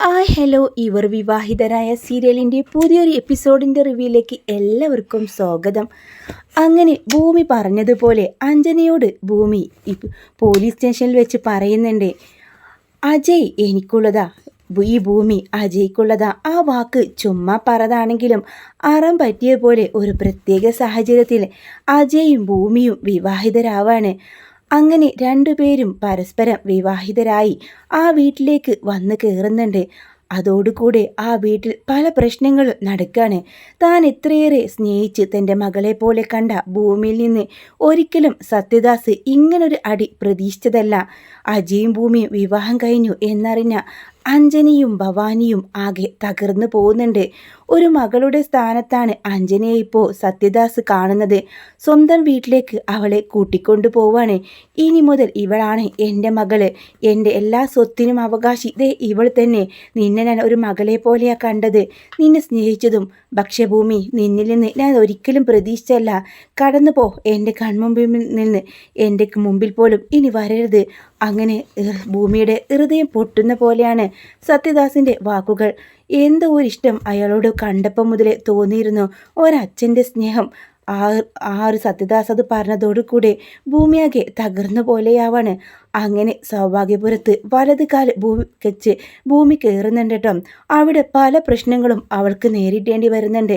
Hello, ഇവർ വിവാഹിതരായ സീരിയലിൻ്റെ പുതിയൊരു എപ്പിസോഡിൻ്റെ റിവ്യൂയിലേക്ക് എല്ലാവർക്കും സ്വാഗതം. അങ്ങനെ ഭൂമി പറഞ്ഞതുപോലെ അഞ്ജനയോട് ഭൂമി പോലീസ് സ്റ്റേഷനിൽ വെച്ച് പറയുന്നുണ്ട്, അജയ് എനിക്കുള്ളതാ, ഈ ഭൂമി അജയ്ക്കുള്ളതാ. ആ വാക്ക് ചുമ്മാ പറതാണെങ്കിലും അറം പറ്റിയ പോലെ ഒരു പ്രത്യേക സാഹചര്യത്തിൽ അജയും ഭൂമിയും വിവാഹിതരാവാണ്. അങ്ങനെ രണ്ടുപേരും പരസ്പരം വിവാഹിതരായി ആ വീട്ടിലേക്ക് വന്ന് കയറുന്നുണ്ട്. അതോടുകൂടെ ആ വീട്ടിൽ പല പ്രശ്നങ്ങളും നടക്കുകയാണ്. താൻ എത്രയേറെ സ്നേഹിച്ച് തൻ്റെ മകളെ പോലെ കണ്ട ഭൂമിയിൽ നിന്ന് ഒരിക്കലും സത്യദാസ് ഇങ്ങനൊരു അടി പ്രതീക്ഷിച്ചതല്ല. അജയും ഭൂമിയും വിവാഹം കഴിഞ്ഞു എന്നറിഞ്ഞ അഞ്ജനയും ഭവാനിയും ആകെ തകർന്നു പോകുന്നുണ്ട്. ഒരു മകളുടെ സ്ഥാനത്താണ് അഞ്ജനയെ ഇപ്പോൾ സത്യദാസ് കാണുന്നത്. സ്വന്തം വീട്ടിലേക്ക് അവളെ കൂട്ടിക്കൊണ്ടു പോവാണ്. ഇനി മുതൽ ഇവളാണ് എൻ്റെ മകള്, എൻ്റെ എല്ലാ സ്വത്തിനും അവകാശി ദേ ഇവൾ തന്നെ. നിന്നെ ഞാൻ ഒരു മകളെ പോലെയാ കണ്ടത്, നിന്നെ സ്നേഹിച്ചതും. പക്ഷേ ഭൂമി, നിന്നിൽ നിന്ന് ഞാൻ ഒരിക്കലും പ്രതീക്ഷിച്ചല്ല. കടന്നു പോ എൻ്റെ കൺമുമ്പിൽ നിന്ന്, എൻ്റെ മുമ്പിൽ പോലും ഇനി വരരുത്. അങ്ങനെ ഭൂമിയുടെ ഹൃദയം പൊട്ടുന്ന പോലെയാണ് സത്യദാസിൻ്റെ വാക്കുകൾ. എന്തോ ഒരിഷ്ടം അയാളോട് കണ്ടപ്പം മുതലേ തോന്നിയിരുന്നു, ഒരച്ഛൻ്റെ സ്നേഹം. ഒരു സത്യദാസ് അത് പറഞ്ഞതോടുകൂടെ ഭൂമിയാകെ തകർന്നു പോലെയാവാണ്. അങ്ങനെ സൗഭാഗ്യപുരത്ത് വലത് കാല് ഭൂമി കയറുന്നുണ്ട് കേട്ടോ. അവിടെ പല പ്രശ്നങ്ങളും അവൾക്ക് നേരിടേണ്ടി വരുന്നുണ്ട്.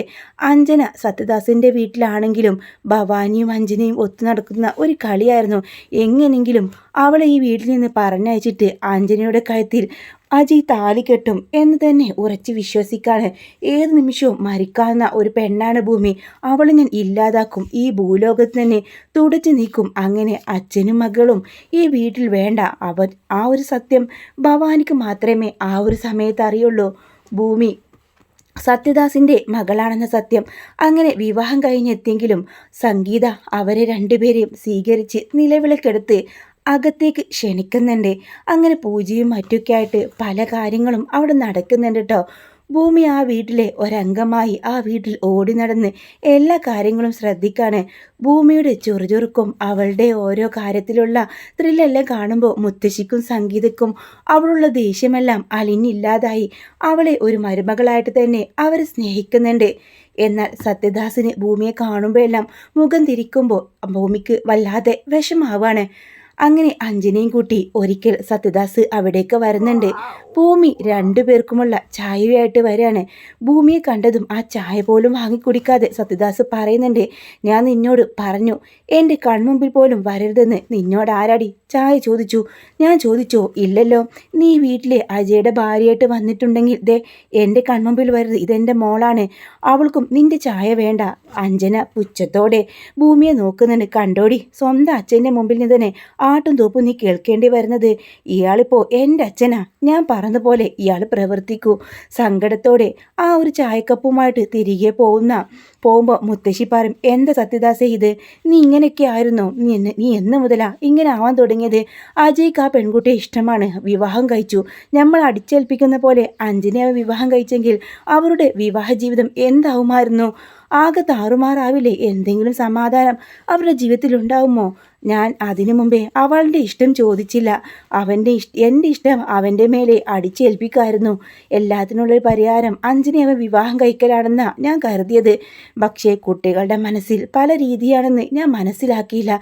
അഞ്ജന സത്യദാസിൻ്റെ വീട്ടിലാണെങ്കിലും ഭവാനിയും അഞ്ജനയും ഒത്തു നടക്കുന്ന ഒരു കളിയായിരുന്നു. എങ്ങനെങ്കിലും അവളെ ഈ വീട്ടിൽ നിന്ന് പറഞ്ഞയച്ചിട്ട് അഞ്ജനയുടെ കഴുത്തിൽ അജയ് താലി കെട്ടും എന്ന് തന്നെ ഉറച്ച് വിശ്വസിക്കാണ്. ഏത് നിമിഷവും മരിക്കാവുന്ന ഒരു പെണ്ണാണ് ഭൂമി. അവളെ ഞാൻ ഇല്ലാതാക്കും, ഈ ഭൂലോകത്ത് തന്നെ തുടച്ചു നീക്കും. അങ്ങനെ അച്ഛനും മകളും ഈ വീട്ടിൽ വേണ്ട. ആ ഒരു സത്യം ഭവാനിക്ക് മാത്രമേ ആ ഒരു സമയത്ത് അറിയുള്ളൂ. ഭൂമി സത്യദാസിൻ്റെ മകളാണെന്ന സത്യം. അങ്ങനെ വിവാഹം കഴിഞ്ഞെത്തിയെങ്കിലും സംഗീത അവരെ രണ്ടുപേരെയും സ്വീകരിച്ച് നിലവിളക്കെടുത്ത് അകത്തേക്ക് ക്ഷണിക്കുന്നുണ്ട്. അങ്ങനെ പൂജയും മറ്റൊക്കെ ആയിട്ട് പല കാര്യങ്ങളും അവിടെ നടക്കുന്നുണ്ട് കേട്ടോ. ഭൂമി ആ വീട്ടിലെ ഒരംഗമായി ആ വീട്ടിൽ ഓടി നടന്ന് എല്ലാ കാര്യങ്ങളും ശ്രദ്ധിക്കാണ്. ഭൂമിയുടെ ചുറുചുറുക്കും അവളുടെ ഓരോ കാര്യത്തിലുള്ള ത്രില്ലെല്ലാം കാണുമ്പോൾ മുത്തശ്ശിക്കും സംഗീതക്കും അവളുള്ള ദേഷ്യമെല്ലാം അലിഞ്ഞില്ലാതായി. അവളെ ഒരു മരുമകളായിട്ട് തന്നെ അവർ സ്നേഹിക്കുന്നുണ്ട്. എന്നാൽ സത്യദാസിന് ഭൂമിയെ കാണുമ്പോഴെല്ലാം മുഖം തിരിക്കുമ്പോൾ ഭൂമിക്ക് വല്ലാതെ വിഷമാവാണ്. അങ്ങനെ അഞ്ജനയും കൂട്ടി ഒരിക്കൽ സത്യദാസ് അവിടേക്ക് വരുന്നുണ്ട്. ഭൂമി രണ്ടുപേർക്കുമുള്ള ചായയായിട്ട് വരികയാണ്. ഭൂമിയെ കണ്ടതും ആ ചായ പോലും വാങ്ങിക്കുടിക്കാതെ സത്യദാസ് പറയുന്നുണ്ട്, ഞാൻ നിന്നോട് പറഞ്ഞു എൻ്റെ കൺമുമ്പിൽ പോലും വരരുതെന്ന്. നിന്നോട് ആരാടി ചായ ചോദിച്ചു? ഞാൻ ചോദിച്ചോ? ഇല്ലല്ലോ. നീ വീട്ടിലെ അജയുടെ ഭാര്യയായിട്ട് വന്നിട്ടുണ്ടെങ്കിൽ ദേ എൻ്റെ കൺമുമ്പിൽ വരരുത്, ഇതെൻ്റെ മോളാണ്, അവൾക്കും നിൻ്റെ ചായ വേണ്ട. അഞ്ജന പുച്ഛത്തോടെ ഭൂമിയെ നോക്കുന്നുണ്ട്. കണ്ടോടി, സ്വന്തം അച്ഛൻ്റെ മുമ്പിൽ നിന്ന് തന്നെ ആട്ടും തോപ്പും നീ കേൾക്കേണ്ടി വരുന്നത്. ഇയാളിപ്പോൾ എൻ്റെ അച്ഛനാ, ഞാൻ പറഞ്ഞതുപോലെ ഇയാൾ പ്രവർത്തിക്കൂ. സങ്കടത്തോടെ ആ ഒരു ചായക്കപ്പുമായിട്ട് തിരികെ പോകുമ്പോൾ മുത്തശ്ശി പറയും, എന്താ സത്യദാസേ ഇത്? നീ ഇങ്ങനെയൊക്കെ ആയിരുന്നോ? നീ എന്ന് മുതലാ ഇങ്ങനെ ആവാൻ തുടങ്ങിയത്? അജയ്ക്ക് ആ പെൺകുട്ടിയെ ഇഷ്ടമാണ്, വിവാഹം കഴിച്ചു. നമ്മൾ അടിച്ചേൽപ്പിക്കുന്ന പോലെ അഞ്ജനയെ വിവാഹം കഴിച്ചെങ്കിൽ അവരുടെ വിവാഹ ജീവിതം എന്താവുമായിരുന്നു? ആകെ താറുമാറാവില്ലേ? എന്തെങ്കിലും സമാധാനം അവരുടെ ജീവിതത്തിൽ ഉണ്ടാവുമോ? ഞാൻ അതിനു മുമ്പേ അവളുടെ ഇഷ്ടം ചോദിച്ചില്ല. എൻ്റെ ഇഷ്ടം അവൻ്റെ മേലെ അടിച്ചേൽപ്പിക്കായിരുന്നു. എല്ലാത്തിനുള്ളൊരു പരിഹാരം അഞ്ജനെ അവൻ വിവാഹം കഴിക്കലാണെന്നാണ് ഞാൻ കരുതിയത്. പക്ഷേ കുട്ടികളുടെ മനസ്സിൽ പല രീതിയാണെന്ന് ഞാൻ മനസ്സിലാക്കിയില്ല.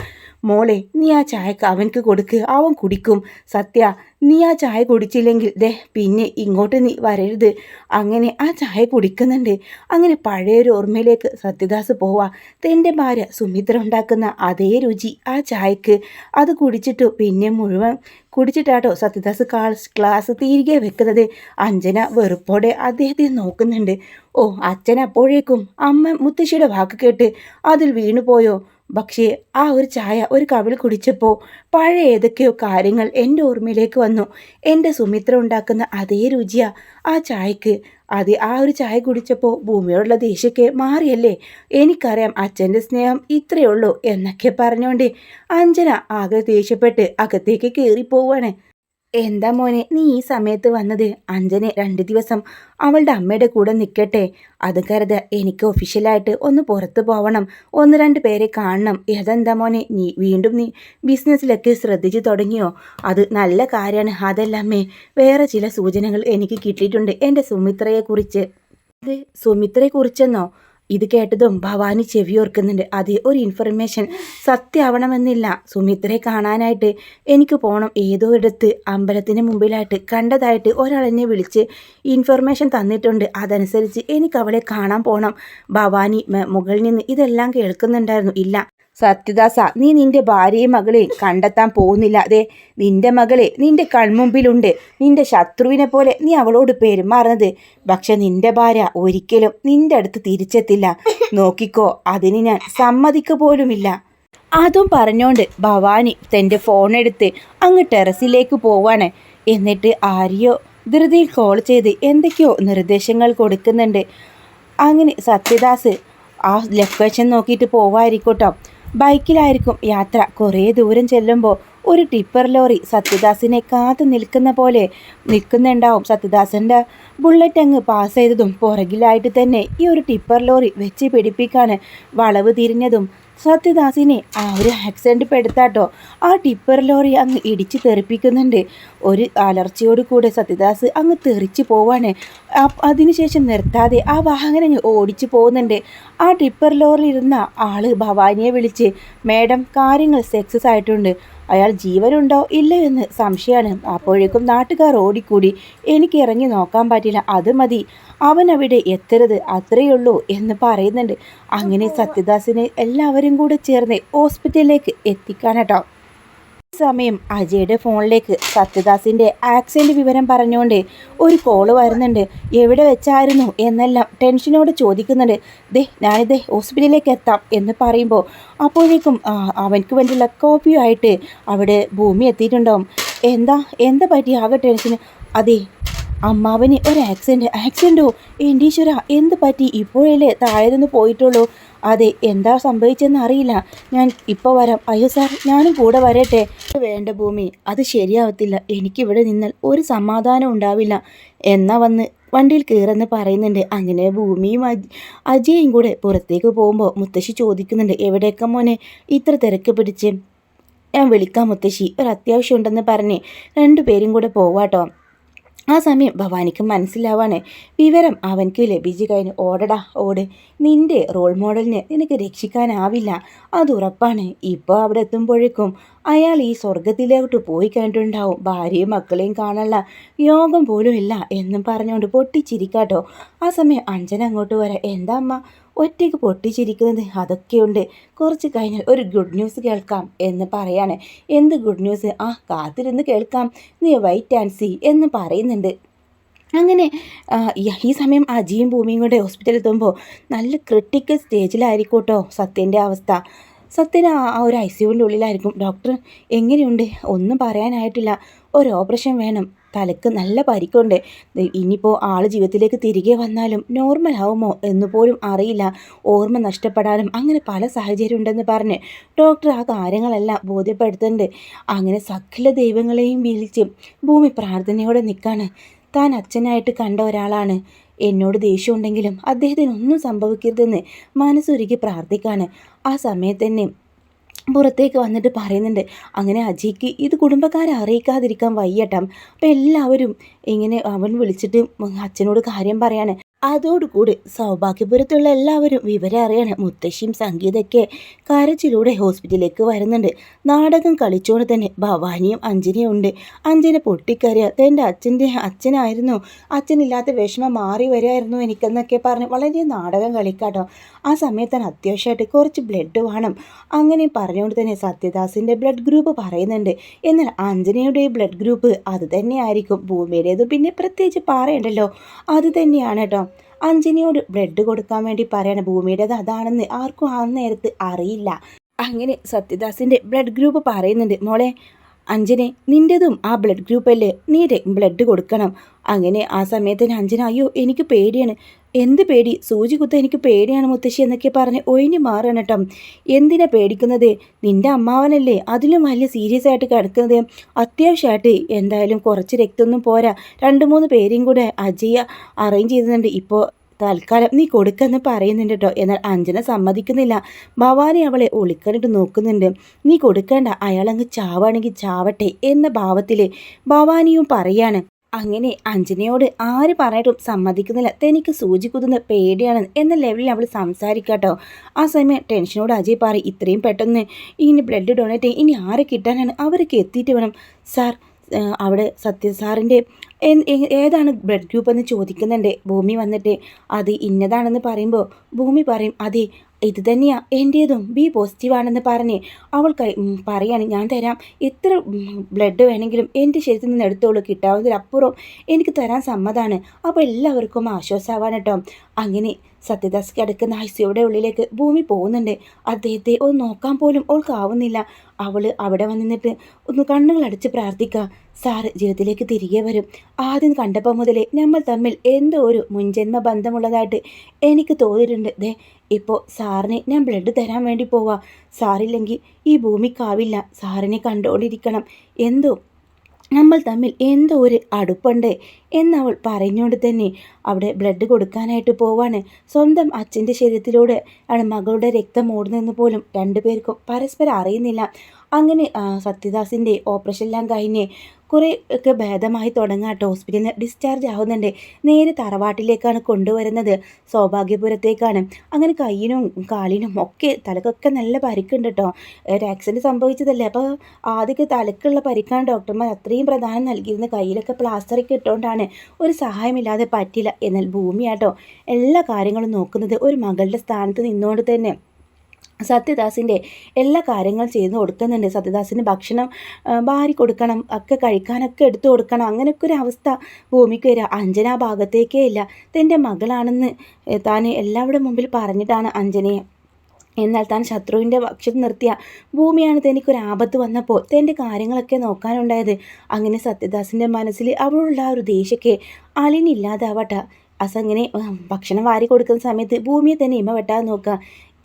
മോളെ, നീ ആ ചായക്ക് അവൻക്ക് കൊടുക്ക്, അവൻ കുടിക്കും. സത്യ, നീ ആ ചായ കുടിച്ചില്ലെങ്കിൽ ദേ പിന്നെ ഇങ്ങോട്ട് നീ വരരുത്. അങ്ങനെ ആ ചായ കുടിക്കുന്നുണ്ട്. അങ്ങനെ പഴയൊരു ഓർമ്മയിലേക്ക് സത്യദാസ് പോവാ. തൻ്റെ ഭാര്യ സുമിത്ര ഉണ്ടാക്കുന്ന അതേ രുചി ആ ചായക്ക്. അത് കുടിച്ചിട്ടു പിന്നെ മുഴുവൻ കുടിച്ചിട്ടാട്ടോ സത്യദാസ് ക്ലാസ് തിരികെ വെക്കുന്നത്. അഞ്ജന വെറുപ്പോടെ അദ്ദേഹത്തെ നോക്കുന്നുണ്ട്. ഓ, അച്ഛൻ അപ്പോഴേക്കും അമ്മ മുത്തശ്ശിയുടെ വാക്ക് കേട്ട് അതിൽ വീണുപോയോ? പക്ഷേ ആ ഒരു ചായ ഒരു കവിൾ കുടിച്ചപ്പോൾ പഴയ ഏതൊക്കെയോ കാര്യങ്ങൾ എൻ്റെ ഓർമ്മയിലേക്ക് വന്നു. എൻ്റെ സുമിത്ര ഉണ്ടാക്കുന്ന അതേ രുചിയാ ആ ചായക്ക്. ആ ഒരു ചായ കുടിച്ചപ്പോൾ ഭൂമിയോടുള്ള ദേഷ്യമൊക്കെ മാറിയല്ലേ? എനിക്കറിയാം അച്ഛൻ്റെ സ്നേഹം ഇത്രയേ ഉള്ളൂ എന്നൊക്കെ പറഞ്ഞുകൊണ്ട് അഞ്ജന ആകെ ദേഷ്യപ്പെട്ട് അകത്തേക്ക് കയറിപ്പോവാണ്. എന്താ മോനെ നീ ഈ സമയത്ത് വന്നത്? അഞ്ജനെ 2 ദിവസം അവളുടെ അമ്മയുടെ കൂടെ നിൽക്കട്ടെ. അത് കരുത്, എനിക്ക് ഒഫീഷ്യലായിട്ട് ഒന്ന് പുറത്തു പോവണം, 1-2 പേരെ കാണണം. അതെന്താ മോനെ വീണ്ടും നീ ബിസിനസ്സിലൊക്കെ ശ്രദ്ധിച്ചു തുടങ്ങിയോ? അത് നല്ല കാര്യമാണ്. അതല്ലമ്മേ, വേറെ ചില സൂചനകൾ എനിക്ക് കിട്ടിയിട്ടുണ്ട് എൻ്റെ സുമിത്രയെക്കുറിച്ച്. ഇത് സുമിത്രയെക്കുറിച്ചെന്നോ? ഇത് കേട്ടതും ഭവാനി ചെവിയോർക്കുന്നുണ്ട്. അതെ, ഒരു ഇൻഫർമേഷൻ സത്യമാവണമെന്നില്ല. സുമിത്രയെ കാണാനായിട്ട് എനിക്ക് പോകണം. ഏതോ ഇടത്ത് അമ്പലത്തിന് മുമ്പിലായിട്ട് കണ്ടതായിട്ട് ഒരാളെന്നെ വിളിച്ച് ഇൻഫർമേഷൻ തന്നിട്ടുണ്ട്. അതനുസരിച്ച് എനിക്ക് അവളെ കാണാൻ പോകണം. ഭവാനി മുകളിൽ നിന്ന് ഇതെല്ലാം കേൾക്കുന്നുണ്ടായിരുന്നു. ഇല്ല സത്യദാസ, നീ നിന്റെ ഭാര്യയും മകളെയും കണ്ടെത്താൻ പോകുന്നില്ല. അതെ, നിന്റെ മകളെ നിന്റെ കൺമുമ്പിലുണ്ട്. നിന്റെ ശത്രുവിനെ പോലെ നീ അവളോട് പെരുമാറുന്നത്. പക്ഷെ നിന്റെ ഭാര്യ ഒരിക്കലും നിന്റെ അടുത്ത് തിരിച്ചെത്തില്ല. നോക്കിക്കോ, അതിന് ഞാൻ സമ്മതിക്കുക പോലുമില്ല. അതും പറഞ്ഞോണ്ട് ഭവാനി തൻ്റെ ഫോണെടുത്ത് അങ്ങ് ടെറസിലേക്ക് പോവാണ്. എന്നിട്ട് ആരെയോ ധൃതിയിൽ കോൾ ചെയ്ത് എന്തൊക്കെയോ നിർദ്ദേശങ്ങൾ കൊടുക്കുന്നുണ്ട്. അങ്ങനെ സത്യദാസ് ആ ലൊക്കേഷൻ നോക്കിയിട്ട് പോവായിരിക്കട്ടോ. ബൈക്കിലായിരിക്കും യാത്ര. കുറേ ദൂരം ചെല്ലുമ്പോൾ ഒരു ടിപ്പർ ലോറി സത്യദാസിനെ കാത്തു നിൽക്കുന്ന പോലെ നിൽക്കുന്നുണ്ടാവും. സത്യദാസിൻ്റെ ബുള്ളറ്റ് അങ്ങ് പാസ് ചെയ്തതും പുറകിലായിട്ട് തന്നെ ഈ ഒരു ടിപ്പർ ലോറി വെച്ച് പിടിപ്പിക്കാണ്. വളവ് തിരിഞ്ഞതും സത്യദാസിനെ ആ ഒരു ആക്സിഡൻറ്റ് പെടുത്താട്ടോ. ആ ടിപ്പർ ലോറി അങ്ങ് ഇടിച്ച് തെറിപ്പിക്കുന്നുണ്ട്. ഒരു അലർച്ചയോട് കൂടെ സത്യദാസ് അങ്ങ് തെറിച്ച് പോവാണ്. അതിനുശേഷം നിർത്താതെ ആ വാഹനം ഓടിച്ചു പോകുന്നുണ്ട്. ആ ടിപ്പർ ലോറിയിൽ ഇരുന്ന ആള് ഭവാനിയെ വിളിച്ച്, മേഡം കാര്യങ്ങൾ സക്സസ് ആയിട്ടുണ്ട്, അയാൾ ജീവനുണ്ടോ ഇല്ലയോ എന്ന് സംശയമാണ്. അപ്പോഴേക്കും നാട്ടുകാർ ഓടിക്കൂടി. എനിക്ക് ഇറങ്ങി നോക്കാൻ പറ്റില്ല, അത് മതി, അവൻ അവിടെ എത്തരുത്, അത്രയുള്ളൂ എന്ന് പറയുന്നുണ്ട്. അങ്ങനെ സത്യദാസിനെ എല്ലാവരും കൂടെ ചേർന്ന് ഹോസ്പിറ്റലിലേക്ക് എത്തിക്കാനട്ടോ. സമയം അജയുടെ ഫോണിലേക്ക് സത്യദാസിൻ്റെ ആക്സിഡൻറ്റ് വിവരം പറഞ്ഞുകൊണ്ട് ഒരു കോള് വരുന്നുണ്ട്. എവിടെ വെച്ചായിരുന്നു എന്നെല്ലാം ടെൻഷനോട് ചോദിക്കുന്നുണ്ട്. ഞാനിതേ ഹോസ്പിറ്റലിലേക്ക് എത്താം എന്ന് പറയുമ്പോൾ അപ്പോഴേക്കും അവനക്ക് വേണ്ടിയുള്ള കോപ്പിയുമായിട്ട് അവിടെ ഭൂമി എത്തിയിട്ടുണ്ടാവും. എന്താ പറ്റി ആകെ ടെൻഷന്? അതെ, അമ്മാവന് ഒരു ആക്സിഡൻറ്റോ? ഈശ്വര, എന്ത് പറ്റി? ഇപ്പോഴല്ലേ താഴെ നിന്ന് പോയിട്ടുള്ളൂ. അതെ, എന്താ സംഭവിച്ചെന്ന് അറിയില്ല, ഞാൻ ഇപ്പോൾ വരാം. അയ്യോ സാർ, ഞാനും കൂടെ വരട്ടെ. വേണ്ട ഭൂമി, അത് ശരിയാവത്തില്ല, എനിക്കിവിടെ നിന്നാൽ ഒരു സമാധാനം ഉണ്ടാവില്ല. എന്നാ വന്ന് വണ്ടിയിൽ കയറെന്ന് പറയുന്നുണ്ട്. അങ്ങനെ ഭൂമിയും അജയും കൂടെ പുറത്തേക്ക് പോകുമ്പോൾ മുത്തശ്ശി ചോദിക്കുന്നുണ്ട്, എവിടേക്കാ മോനെ ഇത്ര തിരക്ക് പിടിച്ച്? ഞാൻ വിളിക്കാം മുത്തശ്ശി, ഒരു അത്യാവശ്യം ഉണ്ടെന്ന് പറഞ്ഞ് 2 പേരും കൂടെ പോവാട്ടോ. ആ സമയം ഭവാനിക്ക് മനസ്സിലാവാണ് വിവരം അവൻക്ക് ലഭിച്ചു കഴിഞ്ഞു. ഓടടാ ഓട്, നിൻ്റെ റോൾ മോഡലിനെ നിനക്ക് രക്ഷിക്കാനാവില്ല, അതുറപ്പാണ്. ഇപ്പോൾ അവിടെ എത്തുമ്പോഴേക്കും അയാൾ ഈ സ്വർഗത്തിലോട്ട് പോയി കഴിഞ്ഞിട്ടുണ്ടാവും. ഭാര്യയും മക്കളെയും കാണാനുള്ള യോഗം പോലും ഇല്ല എന്നും പറഞ്ഞുകൊണ്ട് പൊട്ടിച്ചിരിക്കാട്ടോ. ആ സമയം അഞ്ജന അങ്ങോട്ട് വരാം. എന്താ അമ്മ ഒറ്റയ്ക്ക് പൊട്ടിച്ചിരിക്കുന്നത്? അതൊക്കെയുണ്ട്, കുറച്ച് കഴിഞ്ഞാൽ ഒരു ഗുഡ് ന്യൂസ് കേൾക്കാം എന്ന് പറയാണ്. എന്ത് ഗുഡ് ന്യൂസ്? കാത്തിരുന്ന് കേൾക്കാം, നീ വൈറ്റ് ആൻഡ് സീ എന്ന് പറയുന്നുണ്ട്. അങ്ങനെ ഈ സമയം അജിയും ഭൂമിയും കൂടെ ഹോസ്പിറ്റലിൽ എത്തുമ്പോൾ നല്ല ക്രിട്ടിക്കൽ സ്റ്റേജിലായിരിക്കും സത്യൻ്റെ അവസ്ഥ. സത്യന് ആ ഒരു ICUവിൻ്റെ ഉള്ളിലായിരിക്കും. ഡോക്ടർ എങ്ങനെയുണ്ട്? ഒന്നും പറയാനായിട്ടില്ല, ഒരു ഓപ്പറേഷൻ വേണം, തലക്ക് നല്ല പരിക്കുണ്ട്, ഇനിയിപ്പോൾ ആൾ ജീവിതത്തിലേക്ക് തിരികെ വന്നാലും നോർമൽ ആവുമോ എന്ന് പോലും അറിയില്ല, ഓർമ്മ നഷ്ടപ്പെടാനും അങ്ങനെ പല സാഹചര്യം ഉണ്ടെന്ന് പറഞ്ഞ് ഡോക്ടർ ആ കാര്യങ്ങളെല്ലാം ബോധ്യപ്പെടുത്തുന്നുണ്ട്. അങ്ങനെ സകല ദൈവങ്ങളെയും വിളിച്ച് ഭൂമി പ്രാർത്ഥനയോടെ നിൽക്കാണ്. താൻ അച്ഛനായിട്ട് കണ്ട ഒരാളാണ്, എന്നോട് ദേഷ്യമുണ്ടെങ്കിലും അദ്ദേഹത്തിന് ഒന്നും സംഭവിക്കരുതെന്ന് മനസ്സൊരുക്കി പ്രാർത്ഥിക്കാണ്. ആ സമയത്ത് തന്നെ പുറത്തേക്ക് വന്നിട്ട് പറയുന്നുണ്ട്, അങ്ങനെ അജിക്ക് ഇത് കുടുംബക്കാരെ അറിയിക്കാതിരിക്കാൻ വയ്യട്ടം. അപ്പം എല്ലാവരും ഇങ്ങനെ അവൻ വിളിച്ചിട്ട് അച്ഛനോട് കാര്യം പറയാണ്. അതോടുകൂടി സൗഭാഗ്യപുരത്തുള്ള എല്ലാവരും വിവരം അറിയാണ്. മുത്തശ്ശിയും സംഗീതയൊക്കെ കരച്ചിലൂടെ ഹോസ്പിറ്റലിലേക്ക് വരുന്നുണ്ട്. നാടകം കളിച്ചുകൊണ്ട് തന്നെ ഭവാനിയും അഞ്ജനയും ഉണ്ട്. അഞ്ജന പൊട്ടിക്കരയുക, തൻ്റെ അച്ഛനായിരുന്നു, അച്ഛനില്ലാത്ത വിഷമം മാറി വരികയായിരുന്നു എനിക്കെന്നൊക്കെ പറഞ്ഞ് വളരെ നാടകം കളിക്കാട്ടോ. ആ സമയത്താണ് അത്യാവശ്യമായിട്ട് കുറച്ച് ബ്ലഡ് വേണം. അങ്ങനെ പറഞ്ഞുകൊണ്ട് തന്നെ സത്യദാസിൻ്റെ ബ്ലഡ് ഗ്രൂപ്പ് പറയുന്നുണ്ട്. എന്നാൽ അഞ്ജനയുടെ ബ്ലഡ് ഗ്രൂപ്പ് അത് തന്നെയായിരിക്കും ഭൂമിയുടേത്, പിന്നെ പ്രത്യേകിച്ച് പറയണ്ടല്ലോ, അത് തന്നെയാണ് കേട്ടോ. അഞ്ജനയോട് ബ്ലഡ് കൊടുക്കാൻ വേണ്ടി പറയാണ്. ഭൂമിയുടേത് അതാണെന്ന് ആർക്കും ആ നേരത്ത് അറിയില്ല. അങ്ങനെ സത്യദാസിൻ്റെ ബ്ലഡ് ഗ്രൂപ്പ് പറയുന്നുണ്ട്, മോളെ അഞ്ജനെ, നിൻ്റെതും ആ ബ്ലഡ് ഗ്രൂപ്പല്ലേ, നീ ബ്ലഡ് കൊടുക്കണം. അങ്ങനെ ആ സമയത്തിന് അഞ്ജന അയ്യോ എനിക്ക് പേടിയാണ്, എന്ത് പേടി, സൂചി കുത്ത എനിക്ക് പേടിയാണ് മുത്തശ്ശി എന്നൊക്കെ പറഞ്ഞ് ഒഴിഞ്ഞു മാറണം കേട്ടോ. എന്തിനാ പേടിക്കുന്നത്, നിന്റെ അമ്മാവനല്ലേ അതിലും വലിയ സീരിയസ് ആയിട്ട് കിടക്കുന്നത്, അത്യാവശ്യമായിട്ട് എന്തായാലും കുറച്ച് രക്തമൊന്നും പോരാ, 2-3 പേരെയും കൂടെ അജയ അറേഞ്ച് ചെയ്തിട്ടുണ്ട്, ഇപ്പോൾ തൽക്കാലം നീ കൊടുക്കെന്ന് പറയുന്നുണ്ട് കേട്ടോ. എന്നാൽ അഞ്ജന സമ്മതിക്കുന്നില്ല. ഭവാനി അവളെ ഒളിക്കാനിട്ട് നോക്കുന്നുണ്ട്. നീ കൊടുക്കേണ്ട, അയാളങ്ങ് ചാവാണെങ്കിൽ ചാവട്ടെ എന്ന ഭാവത്തിൽ ഭവാനിയും പറയാണ്. അങ്ങനെ അഞ്ജനയോട് ആര് പറഞ്ഞിട്ടും സമ്മതിക്കുന്നില്ല, തനിക്ക് സൂചി കുത്തുന്ന പേടിയാണ് എന്ന ലെവലിൽ അവൾ സംസാരിക്കാട്ടോ. ആ സമയം ടെൻഷനോട് അജയ് പറയും, ഇത്രയും പെട്ടെന്ന് ഇനി ബ്ലഡ് ഡൊണേറ്റ് ഇനി ആരെ കിട്ടാനാണ്, അവർക്ക് എത്തിയിട്ട് വേണം സാർ. അവിടെ സാറിൻ്റെ ഏതാണ് ബ്ലഡ് ഗ്രൂപ്പ് എന്ന് ചോദിക്കുന്നുണ്ട് ഭൂമി വന്നിട്ട്. അത് ഇന്നതാണെന്ന് പറയുമ്പോൾ ഭൂമി പറയും, അതെ ഇത് തന്നെയാ എൻ്റേതും ബി പോസിറ്റീവാണെന്ന് പറഞ്ഞ് അവൾ പറയാണ്, ഞാൻ തരാം, എത്ര ബ്ലഡ് വേണമെങ്കിലും എൻ്റെ ശരീരത്തിൽ നിന്ന് എടുത്തോളൂ, കിട്ടാവുന്നതിലപ്പുറം എനിക്ക് തരാൻ സമ്മതമാണ്. അപ്പോൾ എല്ലാവർക്കും ആശ്വാസമാവാണ് കേട്ടോ. അങ്ങനെ സത്യദാസ് കിടക്കുന്ന ഐസിയുടെ ഉള്ളിലേക്ക് ഭൂമി പോകുന്നുണ്ട്. അദ്ദേഹത്തെ ഒന്ന് നോക്കാൻ പോലും അവൾക്കാവുന്നില്ല. അവൾ അവിടെ വന്നിട്ട് ഒന്ന് കണ്ണുകളടച്ച് പ്രാർത്ഥിക്കുക, സാറ് ജീവിതത്തിലേക്ക് തിരികെ വരും. ആദ്യം കണ്ടപ്പോൾ മുതലേ നമ്മൾ തമ്മിൽ എന്തോ ഒരു മുൻജന്മ ബന്ധമുള്ളതായിട്ട് എനിക്ക് തോന്നിയിട്ടുണ്ട്. ദേ ഇപ്പോൾ സാറിന് ഞാൻ ബ്ലഡ് തരാൻ വേണ്ടി പോവാ, സാറില്ലെങ്കിൽ ഈ ഭൂമിക്കാവില്ല, സാറിനെ കണ്ടുകൊണ്ടിരിക്കണം, എന്തോ നമ്മൾ തമ്മിൽ എന്തോ ഒരു അടുപ്പുണ്ട് എന്നവൾ പറഞ്ഞുകൊണ്ട് തന്നെ അവിടെ ബ്ലഡ് കൊടുക്കാനായിട്ട് പോവാണ്. സ്വന്തം അച്ഛൻ്റെ ശരീരത്തിലൂടെ ആണ് മകളുടെ രക്തം ഓടുന്നതെന്ന് പോലും രണ്ടുപേർക്കും പരസ്പരം അറിയുന്നില്ല. അങ്ങനെ സത്യദാസിൻ്റെ ഓപ്പറേഷനെല്ലാം കഴിഞ്ഞ് കുറേ ഒക്കെ ഭേദമായി തുടങ്ങാട്ടോ. ഹോസ്പിറ്റലിൽ നിന്ന് ഡിസ്ചാർജ് ആവുന്നുണ്ട്. നേരെ തറവാട്ടിലേക്കാണ് കൊണ്ടുവരുന്നത്, സൗഭാഗ്യപുരത്തേക്കാണ്. അങ്ങനെ കയ്യിനും കാലിനും ഒക്കെ തലക്കൊക്കെ നല്ല പരിക്കുണ്ട് കേട്ടോ. ഒരു ആക്സിഡൻറ്റ് സംഭവിച്ചതല്ലേ, അപ്പോൾ ആദ്യമൊക്കെ തലക്കുള്ള പരിക്കാണ് ഡോക്ടർമാർ അത്രയും പ്രധാനം നൽകിയിരുന്നത്. കയ്യിലൊക്കെ പ്ലാസ്റ്ററൊക്കെ ഇട്ടുകൊണ്ടാണ് ഒരു സഹായമില്ലാതെ പറ്റില്ല. എന്നാൽ ഭൂമിയാട്ടോ എല്ലാ കാര്യങ്ങളും നോക്കുന്നത് ഒരു മകളുടെ സ്ഥാനത്ത് നിന്നുകൊണ്ട് തന്നെ സത്യദാസിൻ്റെ എല്ലാ കാര്യങ്ങളും ചെയ്ത് കൊടുക്കുന്നുണ്ട്. സത്യദാസിന് ഭക്ഷണം വാരി കൊടുക്കണം, ഒക്കെ കഴിക്കാനൊക്കെ എടുത്തു കൊടുക്കണം. അങ്ങനെയൊക്കെ ഒരു അവസ്ഥ ഭൂമിക്ക് വരിക. അഞ്ജന ആ ഭാഗത്തേക്കേ ഇല്ല. തൻ്റെ മകളാണെന്ന് താൻ എല്ലാവരുടെ മുമ്പിൽ പറഞ്ഞിട്ടാണ് അഞ്ജനയെ. എന്നാൽ താൻ ശത്രുവിൻ്റെ പക്ഷത്ത് നിർത്തിയ ഭൂമിയാണ് തനിക്കൊരു ആപത്ത് വന്നപ്പോൾ തൻ്റെ കാര്യങ്ങളൊക്കെ നോക്കാനുണ്ടായത്. അങ്ങനെ സത്യദാസിൻ്റെ മനസ്സിൽ അവളുള്ള ആ ഒരു ദേഷ്യമൊക്കെ അളിനില്ലാതാവട്ടെ. അസങ്ങനെ ഭക്ഷണം വാരി കൊടുക്കുന്ന സമയത്ത് ഭൂമിയെ തന്നെ ഇമ വെട്ടാതെ നോക്കുക.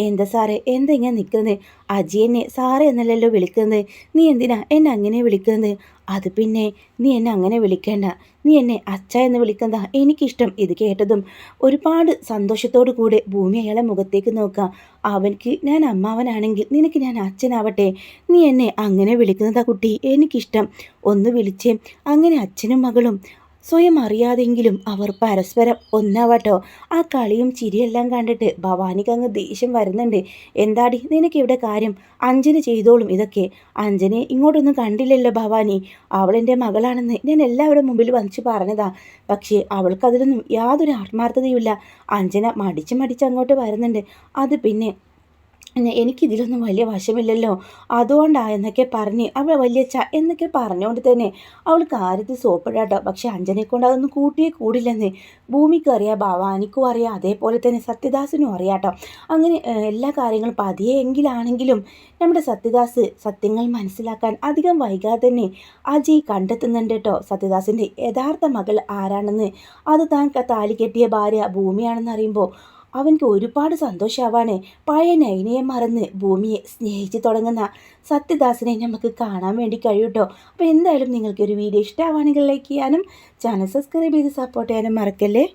എന്താ സാറേ, എന്താ ഇങ്ങനെ നിൽക്കുന്നത്, അജിയെന്നെ സാറേ എന്നല്ലല്ലോ വിളിക്കുന്നത്, നീ എന്തിനാ എന്നെ അങ്ങനെ വിളിക്കുന്നത്? അത് പിന്നെ നീ എന്നെ അങ്ങനെ വിളിക്കേണ്ട, നീ എന്നെ അച്ഛ എന്ന് വിളിക്കുന്നതാ എനിക്കിഷ്ടം. ഇത് കേട്ടതും ഒരുപാട് സന്തോഷത്തോടു കൂടെ ഭൂമി അയാളെ മുഖത്തേക്ക് നോക്കാം. അവൻക്ക് ഞാൻ അമ്മാവനാണെങ്കിൽ നിനക്ക് ഞാൻ അച്ഛനാവട്ടെ, നീ എന്നെ അങ്ങനെ വിളിക്കുന്നതാ കുട്ടി എനിക്കിഷ്ടം, ഒന്ന് വിളിച്ചേ. അങ്ങനെ അച്ഛനും മകളും സ്വയം അറിയാതെങ്കിലും അവർ പരസ്പരം ഒന്നാവട്ടോ. ആ കളിയും ചിരിയെല്ലാം കണ്ടിട്ട് ഭവാനിക്ക് അങ്ങ് ദേഷ്യം വരുന്നുണ്ട്. എന്താടി നിനക്കിവിടെ കാര്യം, അഞ്ജന ചെയ്തോളും ഇതൊക്കെ. അഞ്ജനെ ഇങ്ങോട്ടൊന്നും കണ്ടില്ലല്ലോ ഭവാനി, അവളെൻ്റെ മകളാണെന്ന് ഞാൻ എല്ലാവരുടെ മുമ്പിൽ വന്നിച്ച് പറഞ്ഞതാ. പക്ഷേ അവൾക്കതിലൊന്നും യാതൊരു ആത്മാർത്ഥതയുമില്ല. അഞ്ജന മടിച്ച് അങ്ങോട്ട് വരുന്നുണ്ട്. അത് പിന്നെ എനിക്കിതിലൊന്നും വലിയ വശമില്ലല്ലോ, അതുകൊണ്ടായെന്നൊക്കെ പറഞ്ഞ് അവൾ വലിയച്ഛ എന്നൊക്കെ പറഞ്ഞുകൊണ്ട് തന്നെ അവൾ കാര്യത്തിൽ സോപ്പിടാട്ടോ. പക്ഷെ അഞ്ജനെ കൊണ്ട് അതൊന്നും കൂട്ടിയേ കൂടില്ലെന്ന് ഭൂമിക്കും അറിയാം, ഭവാനിക്കും അറിയാം, അതേപോലെ തന്നെ സത്യദാസിനും അറിയാട്ടോ. അങ്ങനെ എല്ലാ കാര്യങ്ങളും പതിയെങ്കിലാണെങ്കിലും നമ്മുടെ സത്യദാസ് സത്യങ്ങൾ മനസ്സിലാക്കാൻ അധികം വൈകാതെ തന്നെ അജയ് കണ്ടെത്തുന്നുണ്ട് കേട്ടോ. സത്യദാസിൻ്റെ യഥാർത്ഥ മകൾ ആരാണെന്ന്, അത് താൻ താലി കെട്ടിയ ഭാര്യ ഭൂമിയാണെന്ന് അറിയുമ്പോൾ അവൻക്ക് ഒരുപാട് സന്തോഷമാവാണ്. പഴയ നൈനയെ മറന്ന് ഭൂമിയെ സ്നേഹിച്ച് തുടങ്ങുന്ന സത്യദാസിനെ നമുക്ക് കാണാൻ വേണ്ടി കഴിയൂട്ടോ. അപ്പോൾ എന്തായാലും നിങ്ങൾക്ക് ഒരു വീഡിയോ ഇഷ്ടമാവുകയാണെങ്കിൽ ലൈക്ക് ചെയ്യാനും ചാനൽ സബ്സ്ക്രൈബ് ചെയ്ത് സപ്പോർട്ട് ചെയ്യാനും മറക്കല്ലേ.